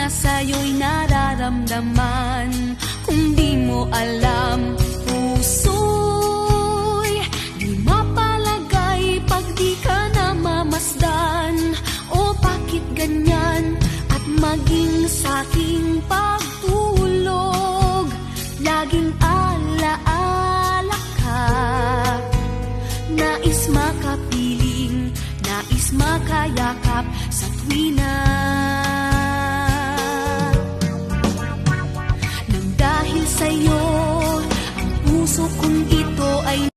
sa'yo'y nararamdaman. Kung di mo alam, puso'y di mapalagay pag di ka namamasdan. O bakit ganyan? At maging sa'king pagtulog, laging alaala ka. Nais makapiling, nais makayakap sa tuwi na